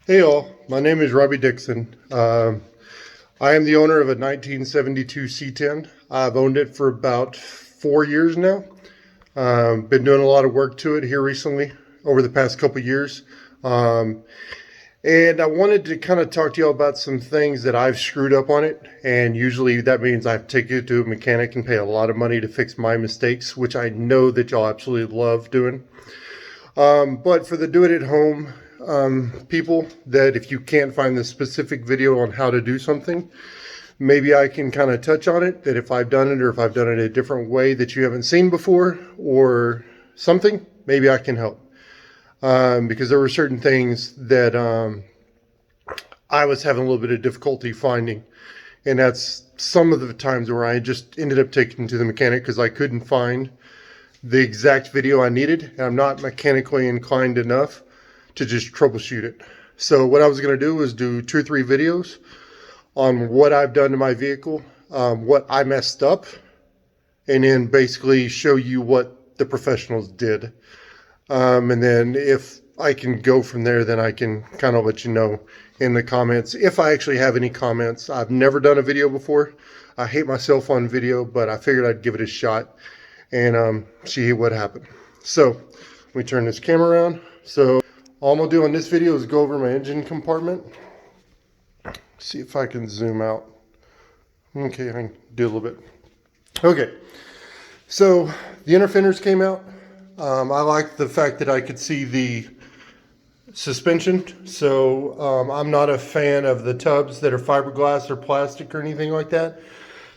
Hey all, my name is Robbie Dixon. I am the owner of a 1972 C10. I've owned it for about 4 years now. Been doing a lot of work to it here recently over the past couple years. And I wanted to kind of talk to y'all about some things that I've screwed up on it. And usually that means I have to take it to a mechanic and pay a lot of money to fix my mistakes, which I know that y'all absolutely love doing. But for the do-it-at-home people, that if you can't find the specific video on how to do something, maybe I can kind of touch on it, that if I've done it or if I've done it a different way that you haven't seen before or something, maybe I can help. Because there were certain things that I was having a little bit of difficulty finding. And that's some of the times where I just ended up taking to the mechanic because I couldn't find the exact video I needed. And I'm not mechanically inclined enough to just troubleshoot it. So what I was going to do was do 2 or 3 videos on what I've done to my vehicle, what I messed up, and then basically show you what the professionals did. And then if I can go from there, then I can kind of let you know in the comments if I actually have any comments. I've never done a video before. I hate myself on video, but I figured I'd give it a shot and see what happened. So let me turn this camera around. So all I'm going to do on this video is go over my engine compartment. See if I can zoom out. Okay, I can do a little bit. Okay, so the inner fenders came out. I like the fact that I could see the suspension. So I'm not a fan of the tubs that are fiberglass or plastic or anything like that.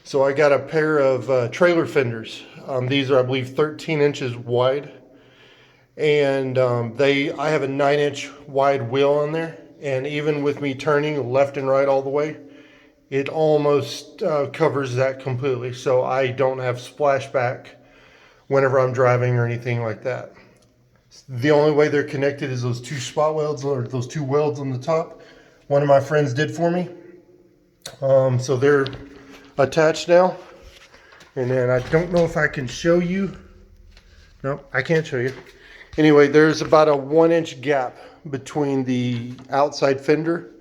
So I got a pair of trailer fenders. These are, I believe, 13 inches wide. And I have a 9-inch wide wheel on there, and even with me turning left and right all the way, it almost covers that completely, so I don't have splashback whenever I'm driving or anything like that. The only way they're connected is those 2 spot welds, or those 2 welds on the top. One of my friends did for me, so they're attached now. And then I don't know if I can show you. No, I can't show you. Anyway, there's about a 1-inch gap between the outside fender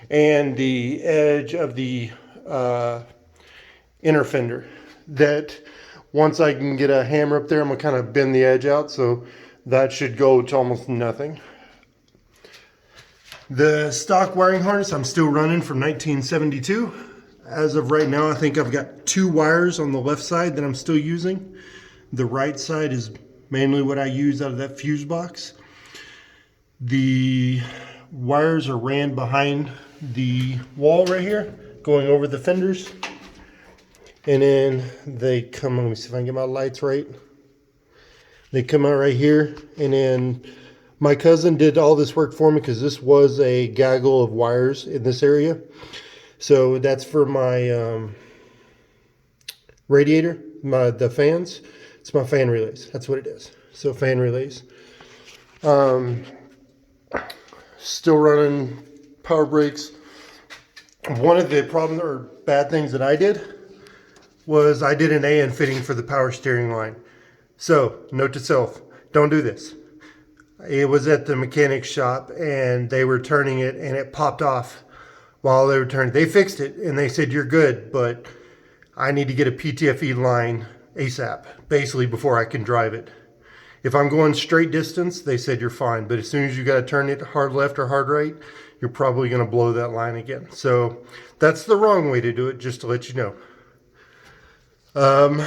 and the edge of the inner fender, that once I can get a hammer up there, I'm going to kind of bend the edge out, so that should go to almost nothing. The stock wiring harness I'm still running from 1972. As of right now, I think I've got 2 wires on the left side that I'm still using. The right side is mainly what I use out of that fuse box. The wires are ran behind the wall right here, going over the fenders. And then they come, let me see if I can get my lights right. They come out right here. And then my cousin did all this work for me because this was a gaggle of wires in this area. So that's for my radiator, the fans. It's my fan relays. That's what it is. So fan relays. Still running power brakes. One of the problems or bad things that I did was I did an AN fitting for the power steering line. So note to self, don't do this. It was at the mechanic shop and they were turning it and it popped off while they were turning. They fixed it and they said, you're good, but I need to get a PTFE line ASAP, basically before I can drive it. If I'm going straight distance, they said you're fine, but as soon as you got to turn it hard left or hard right, you're probably going to blow that line again. So that's the wrong way to do it, just to let you know. I'm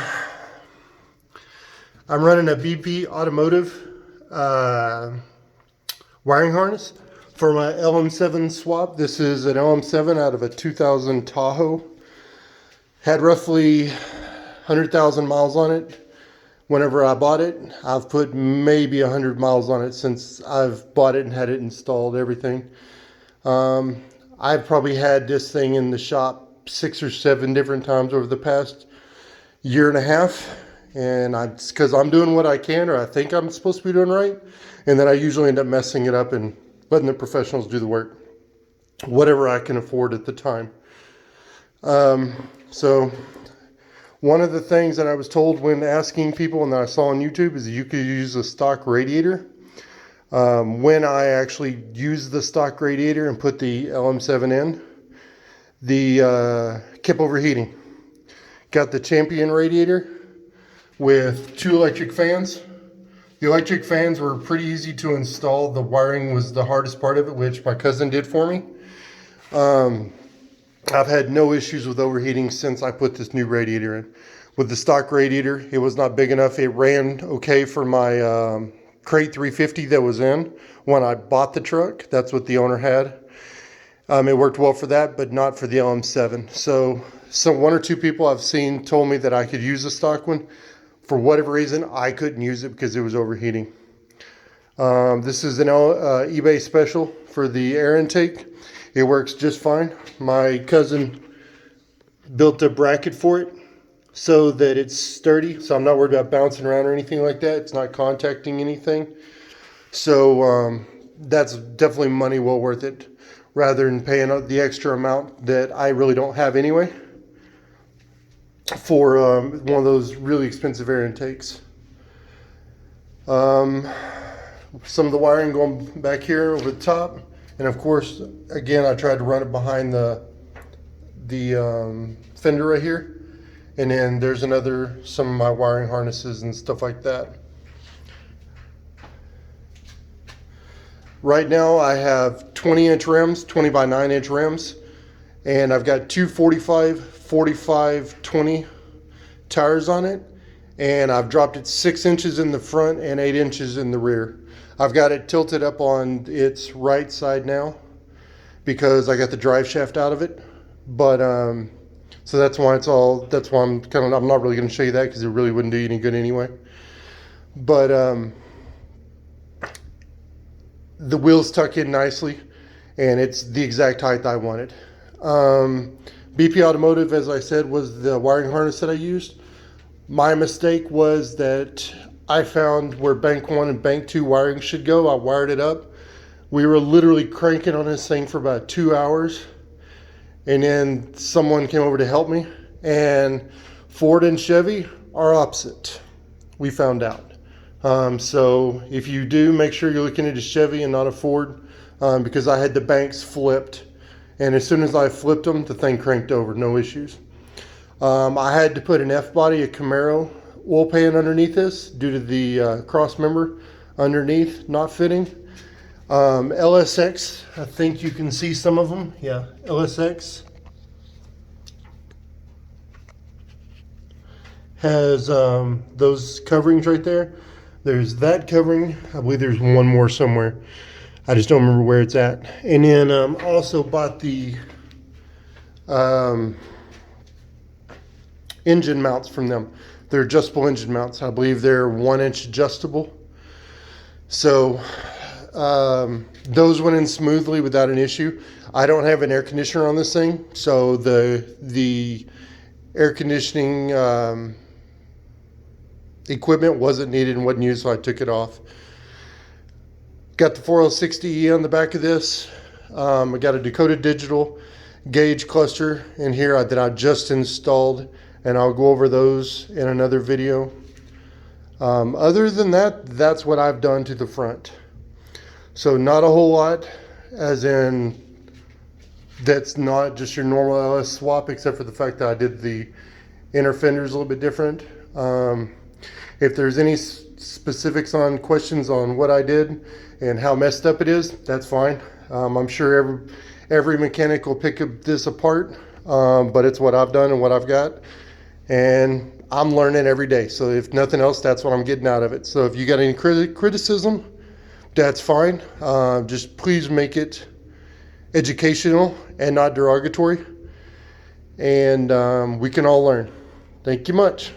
running a BP Automotive wiring harness for my LM7 swap. This is an LM7 out of a 2000 Tahoe. Had roughly 100,000 miles on it whenever I bought it. I've put maybe 100 miles on it since I've bought it and had it installed, everything. I've probably had this thing in the shop 6 or 7 different times over the past year and a half. And it's because I'm doing what I can, or I think I'm supposed to be doing right. And then I usually end up messing it up and letting the professionals do the work, whatever I can afford at the time. So one of the things that I was told when asking people and that I saw on YouTube is that you could use a stock radiator. When I actually used the stock radiator and put the LM7 in, the kept overheating. Got the Champion radiator with 2 electric fans. The electric fans were pretty easy to install. The wiring was the hardest part of it, which my cousin did for me. I've had no issues with overheating since I put this new radiator in. With the stock radiator, it was not big enough. It ran okay for my crate 350 that was in when I bought the truck. That's what the owner had. It worked well for that, but not for the LM7. So 1 or 2 people I've seen told me that I could use the stock one. For whatever reason, I couldn't use it because it was overheating. This is an eBay special for the air intake. It works just fine. My cousin built a bracket for it so that it's sturdy, so I'm not worried about bouncing around or anything like that. It's not contacting anything. So that's definitely money well worth it, rather than paying the extra amount that I really don't have anyway for one of those really expensive air intakes. Some of the wiring going back here over the top, and of course, again, I tried to run it behind the fender right here. And then there's some of my wiring harnesses and stuff like that. Right now I have 20-inch rims, 20 by 9-inch rims, and I've got 2 45, 20 tires on it, and I've dropped it 6 inches in the front and 8 inches in the rear. I've got it tilted up on its right side now because I got the drive shaft out of it, but so that's why I'm not really going to show you that because it really wouldn't do you any good anyway. But the wheels tuck in nicely, and it's the exact height I wanted. BP Automotive, as I said, was the wiring harness that I used. My mistake was that I found where bank 1 and bank 2 wiring should go. I wired it up. We were literally cranking on this thing for about 2 hours. And then someone came over to help me, and Ford and Chevy are opposite, we found out. So if you do, make sure you're looking at a Chevy and not a Ford, because I had the banks flipped, and as soon as I flipped them, the thing cranked over, no issues. I had to put an F-body, a Camaro Oil Pan underneath this due to the cross member underneath not fitting. LSX, I think you can see some of them. Yeah, LSX has those coverings right there. There's that covering. I believe there's one more somewhere. I just don't remember where it's at. And then also bought the engine mounts from them. They're adjustable engine mounts. I believe they're 1-inch adjustable. So those went in smoothly without an issue. I don't have an air conditioner on this thing, so the air conditioning equipment wasn't needed and wasn't used, so I took it off. Got the 4060E on the back of this. I got a Dakota Digital gauge cluster in here that I just installed, and I'll go over those in another video. Other than that, that's what I've done to the front. So not a whole lot, as in that's not just your normal LS swap, except for the fact that I did the inner fenders a little bit different. If there's any specifics on questions on what I did and how messed up it is, that's fine. I'm sure every mechanic will pick this apart, but it's what I've done and what I've got, and I'm learning every day. So if nothing else, that's what I'm getting out of it. So if you got any criticism, that's fine. Just please make it educational and not derogatory, and we can all learn. Thank you much.